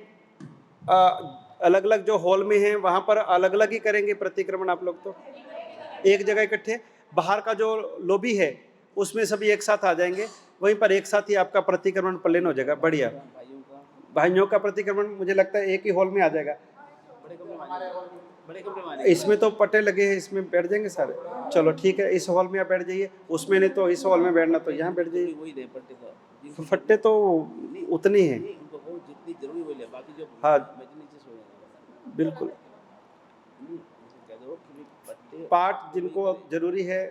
अलग अलग जो हॉल में हैं वहाँ पर अलग अलग ही करेंगे प्रतिक्रमण आप लोग। तो एक जगह इकट्ठे, बाहर का जो लॉबी है उसमें सभी एक साथ आ जाएंगे, वहीं पर एक साथ ही आपका प्रतिक्रमण प्लेन हो जाएगा। बढ़िया। भाइयों का भाइयों का प्रतिक्रमण मुझे लगता है एक ही हॉल में आ जाएगा। बड़े कमरे में बड़े कमरे में इसमें तो पट्टे लगे हैं, इसमें बैठ जाएंगे सारे। चलो ठीक है, इस हॉल में आप बैठ जाइए, उसमें नहीं तो इस हॉल में बैठना तो यहाँ बैठ जाइए। वही दे पट्टे का जिनको फट्टे तो उतनी हैं। नहीं, उनको बहुत जितनी जरूरी वो ले, बाकी जो हाँ। बचने नीचे सो जाएगा। बिल्कुल। कह दो कि भी पट्टे पार्ट जिनको जरूरी है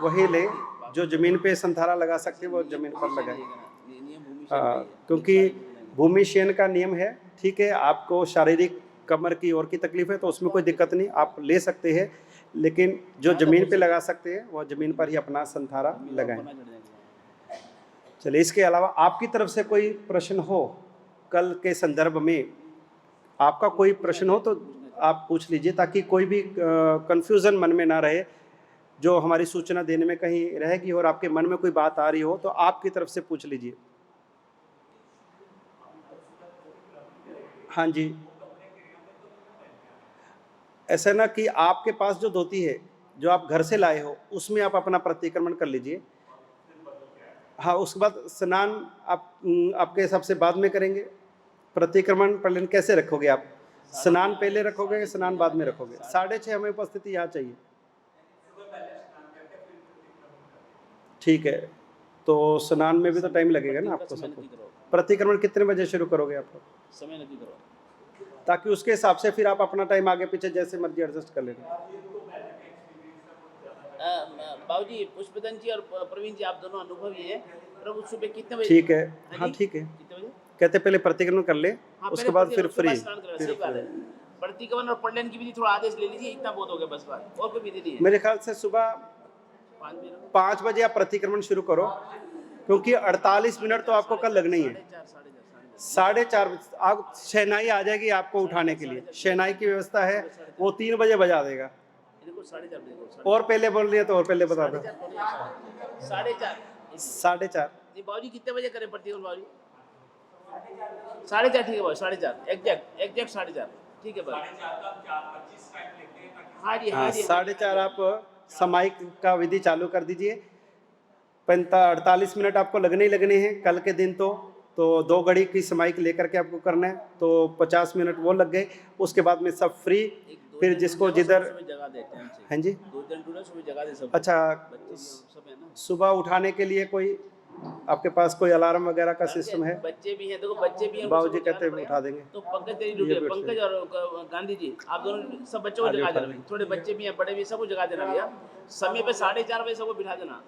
वही ले, जो जमीन पे संथारा लगा सकते हैं वो जमीन पर लगाए। नियम भूमि हाँ, क्योंकि भूमि शेन का नियम है। ठीक है, आपको शारीरिक कमर की और की तकलीफ है तो उसमें कोई दिक्कत नहीं, आप ले सकते हैं, लेकिन जो जमीन पे लगा सकते हैं वो जमीन पर ही अपना संथारा लगाएं। चलिए, इसके अलावा आपकी तरफ से कोई प्रश्न हो कल के संदर्भ में, आपका कोई प्रश्न हो तो आप पूछ लीजिए, ताकि कोई भी कंफ्यूजन मन में ना रहे। जो हमारी सूचना देने में कहीं रहेगी और आपके मन में कोई बात आ रही हो तो आपकी तरफ से पूछ लीजिए। हाँ जी, ऐसा ना कि आपके पास जो धोती है जो आप घर से लाए हो उसमें आप अपना प्रतिक्रमण कर लीजिए। हाँ, उसके बाद स्नान आपके हिसाब से बाद में करेंगे। प्रतिक्रमण प्लेन कैसे रखोगे आप? स्नान पहले रखोगे, स्नान बाद में रखोगे? 6:30 हमें उपस्थिति यहाँ चाहिए। ठीक है, तो स्नान में भी तो टाइम लगेगा ना आपको सबको। प्रतिक्रमण कितने बजे शुरू करोगे आप लोग? समय नक्की करो, ताकि उसके हिसाब से फिर आप अपना टाइम आगे पीछे जैसे मर्जी एडजस्ट कर लेना। बाबूजी, पुष्पदन जी और प्रवीण जी, आप दोनों अनुभवी हैं। प्रभु सुबह कितने बजे? ठीक है, हाँ ठीक है, कितने बजे? कहते पहले प्रतिक्रमण कर ले, हाँ, उसके बाद फिर फ्री। सही बात है। प्रतिक्रमण और पढ़ने की विधि थोड़ा आदेश ले लीजिए, इतना बहुत हो गया बस, बात और कोई विधि नहीं है। मेरे ख्याल से सुबह 5 बजे आप प्रतिक्रमण शुरू करो, क्योंकि 48 मिनट तो आपको कल लगना ही है। 4:30 आप शहनाई आ जाएगी आपको उठाने के लिए, शहनाई की व्यवस्था है, वो 3 बजे बजा देगा। 4:30 और पहले बोल रही है तो और पहले बता दो। 4:30। जी बाबूजी, कितने बजे करें प्रतिक्रमण बाबूजी? 4:30 ठीक है बाबू, 4:30 एग्जैक्ट 4:30 ठीक है बाबू। हाँ जी, हाँ जी, 4:30 आप समायिक का विधि चालू कर दीजिए। 48 मिनट आपको लगने ही लगने हैं कल के दिन। तो 2 घड़ी की समायिक लेकर के आपको करना है, तो 50 मिनट वो लग गए। उसके बाद में सब फ्री। फिर जिसको जिधर जगह देते हैं। हाँ जी, 2 दिन टूना सुबह जगह दे सब। अच्छा, सब है ना। सुबह उठाने के लिए कोई आपके पास कोई अलार्म वगैरह का सिस्टम है? बच्चे भी हैं, देखो बच्चे भी हैं। बाबूजी कहते हैं उठा देंगे। तो पंकज तेरी ड्यूटी है, पंकज और गांधी जी, आप दोनों सब बच्चों को जगा देना। थोड़े बच्चे भी हैं, बड़े भी, सबको जगा देना भैया। समय पे 4:30 बजे सबको बिठा देना,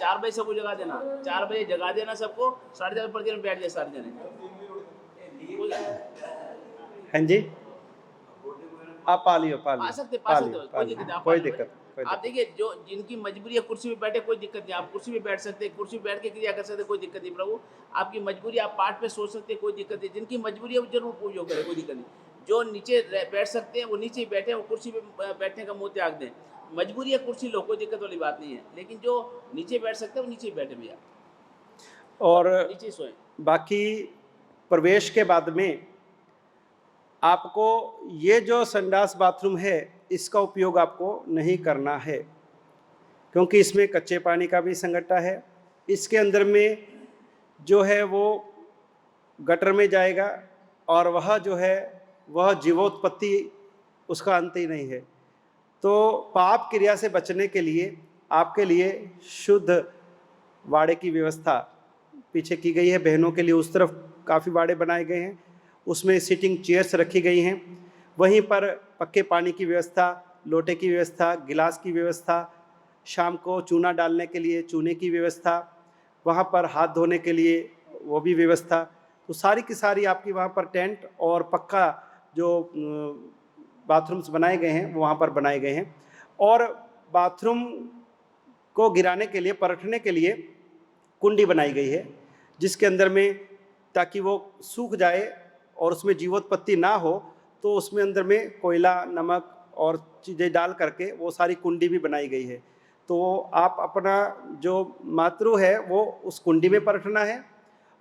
4 बजे सबको जगा देना, 4 बजे जगा देना सबको। 4:30 पर दिन बैठ जाए सारे जने। हाँ जी, आप पा लियो, पा सकते कोई दिक्कत नहीं। कोई दिक्कत। आप देखिए, जो जिनकी मजबूरी है कुर्सी पे बैठे, कोई दिक्कत नहीं, आप कुर्सी पे बैठ सकते हैं, कुर्सी पे बैठ के क्रिया कर सकते हैं, कोई दिक्कत नहीं। प्रभु आपकी मजबूरी, आप पाठ पे सो सकते हैं, कोई दिक्कत नहीं। जिनकी मजबूरी है वो जरूर पूजो करें, कोई दिक्कत नहीं। जो नीचे बैठ सकते हैं वो नीचे ही बैठे, वो कुर्सी पे बैठने का मुँह त्याग दें। मजबूरी है कुर्सी लो, कोई दिक्कत वाली बात नहीं है, लेकिन जो नीचे बैठ सकते हैं वो नीचे ही बैठे भैया, और नीचे सोएं। बाकी प्रवेश के बाद में आपको ये जो संडास बाथरूम है इसका उपयोग आपको नहीं करना है, क्योंकि इसमें कच्चे पानी का भी संगठा है। इसके अंदर में जो है वो गटर में जाएगा, और वह जो है वह जीवोत्पत्ति, उसका अंत ही नहीं है। तो पाप क्रिया से बचने के लिए आपके लिए शुद्ध वाड़े की व्यवस्था पीछे की गई है। बहनों के लिए उस तरफ काफ़ी वाड़े बनाए गए हैं, उसमें सिटिंग चेयर्स रखी गई हैं। वहीं पर पक्के पानी की व्यवस्था, लोटे की व्यवस्था, गिलास की व्यवस्था, शाम को चूना डालने के लिए चूने की व्यवस्था, वहाँ पर हाथ धोने के लिए वो भी व्यवस्था। तो सारी की सारी आपकी वहाँ पर टेंट और पक्का जो बाथरूम्स बनाए गए हैं वो वहाँ पर बनाए गए हैं। और बाथरूम को गिराने के लिए, परखने के लिए कुंडी बनाई गई है, जिसके अंदर में ताकि वो सूख जाए और उसमें जीवोत्पत्ति ना हो, तो उसमें अंदर में कोयला, नमक और चीज़ें डाल करके वो सारी कुंडी भी बनाई गई है। तो आप अपना जो मातृ है वो उस कुंडी में परखना है।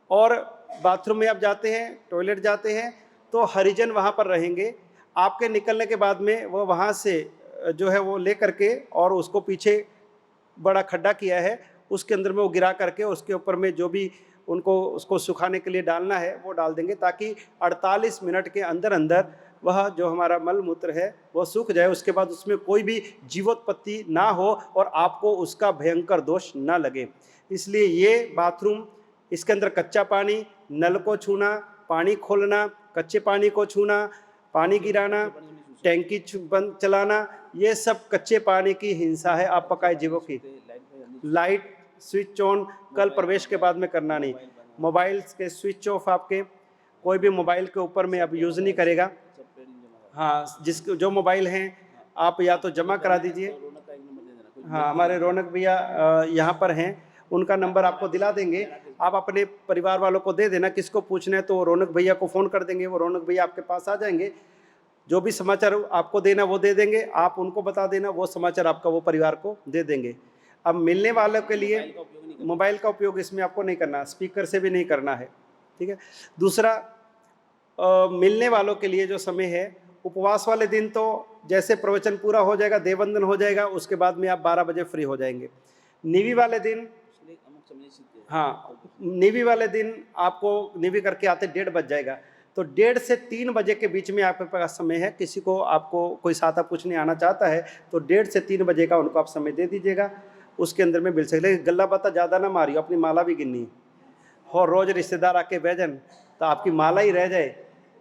और बाथरूम में आप जाते हैं, टॉयलेट जाते हैं, तो हरिजन वहाँ पर रहेंगे। आपके निकलने के बाद में वो वहाँ से जो है वो ले करके और उसको पीछे बड़ा खड्डा किया है, उसके अंदर में वो गिरा करके उसके ऊपर में जो भी उनको उसको सुखाने के लिए डालना है वो डाल देंगे, ताकि 48 मिनट के अंदर अंदर वह जो हमारा मल मूत्र है वो सूख जाए। उसके बाद उसमें कोई भी जीवोत्पत्ति ना हो और आपको उसका भयंकर दोष ना लगे। इसलिए ये बाथरूम, इसके अंदर कच्चा पानी, नल को छूना, पानी खोलना, कच्चे पानी को छूना, पानी गिराना, टैंकी बंद चलाना, ये सब कच्चे पानी की हिंसा है आप पकाए जीवों की। लाइट स्विच ऑन कल प्रवेश के बाद में करना नहीं। मोबाइल के स्विच ऑफ, आपके कोई भी मोबाइल के ऊपर में अब यूज़ नहीं करेगा। हाँ, जिसके जो मोबाइल हैं आप या तो जमा करा दीजिए। हाँ, हमारे रौनक भैया यहाँ पर हैं, उनका नंबर आपको दिला देंगे, आप अपने परिवार वालों को दे देना। किसको पूछना है तो रौनक भैया को फ़ोन कर देंगे, वो रौनक भैया आपके पास आ जाएंगे। जो भी समाचार आपको देना वो दे देंगे, आप उनको बता देना, वो समाचार आपका वो परिवार को दे देंगे। अब मिलने वालों के लिए मोबाइल का उपयोग इसमें आपको नहीं करना, स्पीकर से भी नहीं करना है, ठीक है। दूसरा, मिलने वालों के लिए जो समय है, उपवास वाले दिन तो जैसे प्रवचन पूरा हो जाएगा, देववंदन हो जाएगा, उसके बाद में आप 12 बजे फ्री हो जाएंगे। निवी वाले दिन, हाँ, निवी वाले दिन आपको निवी करके आते 1:30 बज जाएगा, तो 1:30 से 3 बजे के बीच में आपके पास समय है। किसी को आपको कोई साथा पूछने आना चाहता है तो 1:30 से 3 बजे का उनको आप समय दे दीजिएगा, उसके अंदर में मिल सके। लेकिन गल्ला बाता ज़्यादा ना मारियो, अपनी माला भी गिननी है। और रोज़ रिश्तेदार आके बैजन तो आपकी माला ही रह जाए,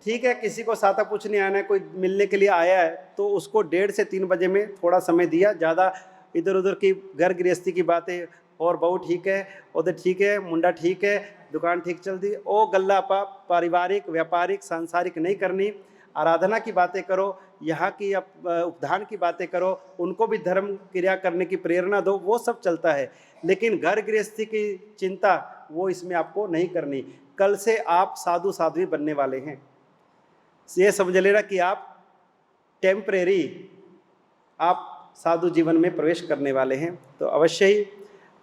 ठीक है। किसी को साथा पूछने आना है, कोई मिलने के लिए आया है, तो उसको 1:30 से 3 बजे में थोड़ा समय दिया। ज़्यादा इधर उधर की घर गृहस्थी की बातें, और बहू ठीक है, उधर ठीक है, मुंडा ठीक है, दुकान ठीक चलती, ओ गल्ला पारिवारिक व्यापारिक सांसारिक नहीं करनी। आराधना की बातें करो, यहाँ की उपधान की बातें करो, उनको भी धर्म क्रिया करने की प्रेरणा दो, वो सब चलता है। लेकिन घर गृहस्थी की चिंता वो इसमें आपको नहीं करनी। कल से आप साधु साध्वी बनने वाले हैं, ये समझ लेना कि आप टेम्परेरी आप साधु जीवन में प्रवेश करने वाले हैं। तो अवश्य ही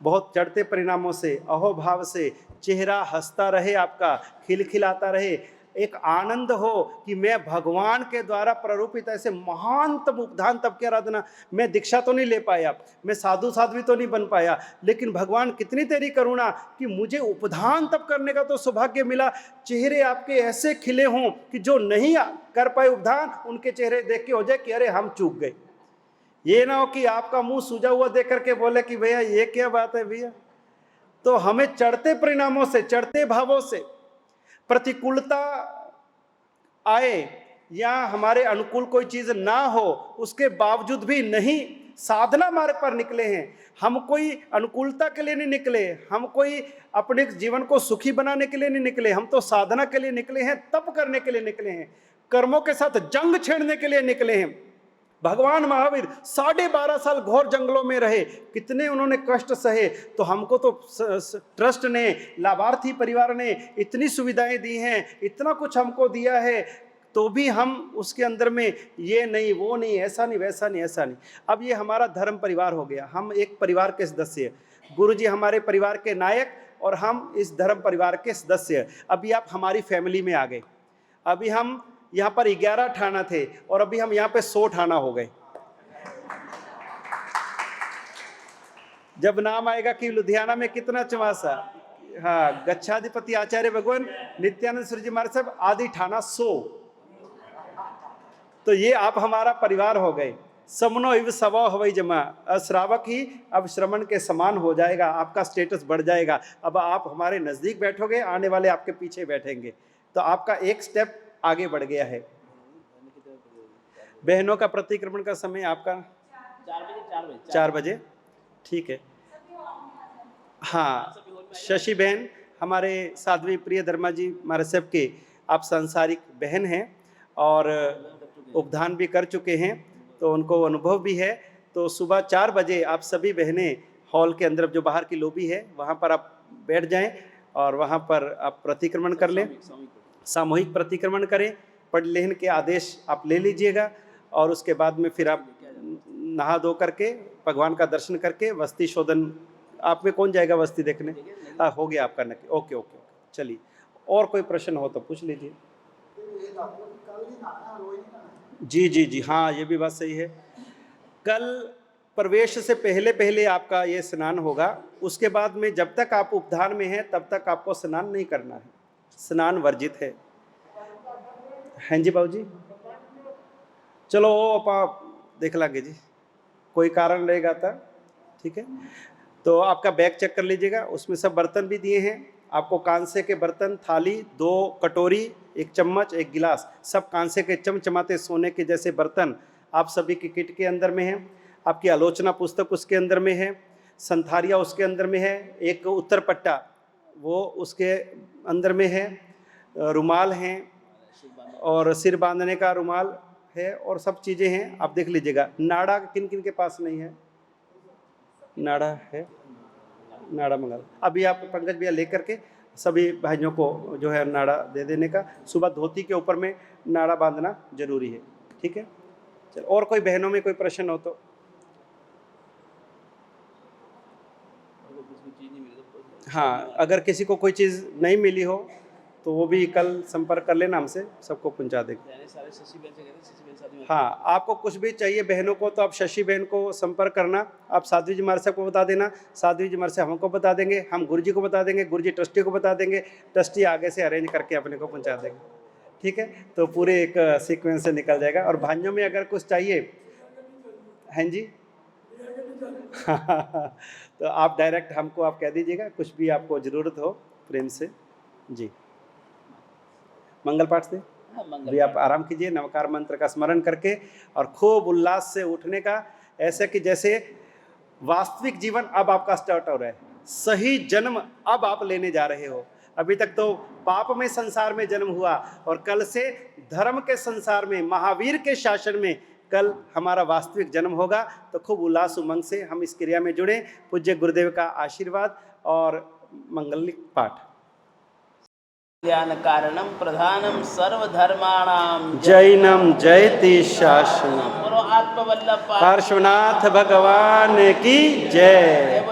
बहुत चढ़ते परिणामों से, अहोभाव से चेहरा हंसता रहे, आपका खिलखिलाता रहे, एक आनंद हो कि मैं भगवान के द्वारा प्ररूपित ऐसे महानतम उपधान तब की आराधना। मैं दीक्षा तो नहीं ले पाया, मैं साधु साध्वी तो नहीं बन पाया, लेकिन भगवान कितनी तेरी करुणा कि मुझे उपधान तब करने का तो सौभाग्य मिला। चेहरे आपके ऐसे खिले हों कि जो नहीं कर पाए उपधान, उनके चेहरे देख के हो जाए कि अरे हम चूक गए। ये ना हो कि आपका मुंह सूजा हुआ देख करके बोले कि भैया ये क्या बात है भैया। तो हमें चढ़ते परिणामों से, चढ़ते भावों से, प्रतिकूलता आए या हमारे अनुकूल कोई चीज ना हो, उसके बावजूद भी नहीं, साधना मार्ग पर निकले हैं हम। कोई अनुकूलता के लिए नहीं निकले, हम कोई अपने जीवन को सुखी बनाने के लिए नहीं निकले, हम तो साधना के लिए निकले हैं, तप करने के लिए निकले हैं, कर्मों के साथ जंग छेड़ने के लिए निकले हैं। भगवान महावीर 12.5 साल घोर जंगलों में रहे, कितने उन्होंने कष्ट सहे। तो हमको तो ट्रस्ट ने, लाभार्थी परिवार ने इतनी सुविधाएं दी हैं, इतना कुछ हमको दिया है, तो भी हम उसके अंदर में ये नहीं, वो नहीं, ऐसा नहीं, वैसा नहीं, ऐसा नहीं। अब ये हमारा धर्म परिवार हो गया, हम एक परिवार के सदस्य हैं। गुरु जी हमारे परिवार के नायक और हम इस धर्म परिवार के सदस्य हैं। अभी आप हमारी फैमिली में आ गए। अभी हम यहाँ पर 11 ठाना थे और अभी हम यहाँ पे 100 ठाना हो गए। जब नाम आएगा कि लुधियाना में कितना चमासा, हाँ, गच्छाधिपति आचार्य भगवान नित्यानंद सूर्य जी महाराज साहब आदि ठाना 100। तो ये आप हमारा परिवार हो गए। समनो इव सवा हवई जमा, श्रावक ही अब श्रमण के समान हो जाएगा, आपका स्टेटस बढ़ जाएगा। अब आप हमारे नजदीक बैठोगे, आने वाले आपके पीछे बैठेंगे, तो आपका एक स्टेप आगे बढ़ गया है। बहनों का प्रतिक्रमण का समय आपका 4 बजे, ठीक है। हाँ, शशि बहन हमारे साध्वी प्रिय धर्मा जी महाराज साहब के आप सांसारिक बहन हैं और उपधान भी कर चुके हैं, तो उनको अनुभव भी है। तो सुबह 4 बजे आप सभी बहनें हॉल के अंदर जो बाहर की लॉबी है वहाँ पर आप बैठ जाएं और वहाँ पर आप प्रतिक्रमण कर लें, सामूहिक प्रतिक्रमण करें। पढ़ लेहन के आदेश आप ले लीजिएगा और उसके बाद में फिर आप नहा धो करके भगवान का दर्शन करके वस्ती शोधन। आप में कौन जाएगा वस्ती देखने? हो गया आपका नक्की, ओके ओके, चलिए। और कोई प्रश्न हो तो पूछ लीजिए। जी जी जी, हाँ, ये भी बात सही है। कल प्रवेश से पहले पहले आपका ये स्नान होगा। उसके बाद में जब तक आप उपधान में हैं तब तक आपको स्नान नहीं करना है, स्नान वर्जित है। हैं जी बाबूजी, चलो वो आप देख लागे जी, कोई कारण रहेगा तो ठीक है। तो आपका बैग चेक कर लीजिएगा, उसमें सब बर्तन भी दिए हैं आपको, कांसे के बर्तन, थाली, 2 कटोरी, 1 चम्मच, 1 गिलास, सब कांसे के चमचमाते सोने के जैसे बर्तन आप सभी की किट के अंदर में है। आपकी आलोचना पुस्तक उसके अंदर में है, संथारिया उसके अंदर में है, एक उत्तर पट्टा वो उसके अंदर में है, रुमाल हैं और सिर बांधने का रुमाल है और सब चीज़ें हैं, आप देख लीजिएगा। नाड़ा किन किन के पास नहीं है? नाड़ा है, नाड़ा मंगल अभी आप पंकज भैया लेकर के सभी भाइयों को जो है नाड़ा दे देने का। सुबह धोती के ऊपर में नाड़ा बांधना जरूरी है, ठीक है। चलो, और कोई बहनों में कोई प्रश्न हो तो? हाँ, अगर किसी को कोई चीज़ नहीं मिली हो तो वो भी कल संपर्क कर लेना, हमसे सबको पहुंचा देंगे। हाँ, आपको कुछ भी चाहिए बहनों को तो आप शशि बहन को संपर्क करना, आप साध्वी जी महाराज को बता देना, साध्वी जी महाराज हमको बता देंगे, हम गुरु जी को बता देंगे, गुरु जी ट्रस्टी को बता देंगे, ट्रस्टी आगे से अरेंज करके अपने को पहुंचा देंगे, ठीक है। तो पूरे एक सीक्वेंस से निकल जाएगा। और भाइयों में अगर कुछ चाहिए, हैं जी तो आप डायरेक्ट हमको आप कह दीजिएगा, कुछ भी आपको ज़रूरत हो प्रेम से जी। मंगल पाठ से भी आप आराम कीजिए, नवकार मंत्र का स्मरण करके और खूब उल्लास से उठने का, ऐसे कि जैसे वास्तविक जीवन अब आपका स्टार्ट हो रहा है, सही जन्म अब आप लेने जा रहे हो। अभी तक तो पाप में संसार में जन्म हुआ और कल से धर्म के संसार में, महावीर के शासन में कल हमारा वास्तविक जन्म होगा। तो खूब उल्लास उमंग से हम इस क्रिया में जुड़े। पूज्य गुरुदेव का आशीर्वाद और मंगलिक पाठ। ज्ञान कारणम प्रधानम सर्वधर्माणाम जैनम जयति शासनम। बोलो आत्मवल्लभ पार्श्वनाथ भगवान की जय।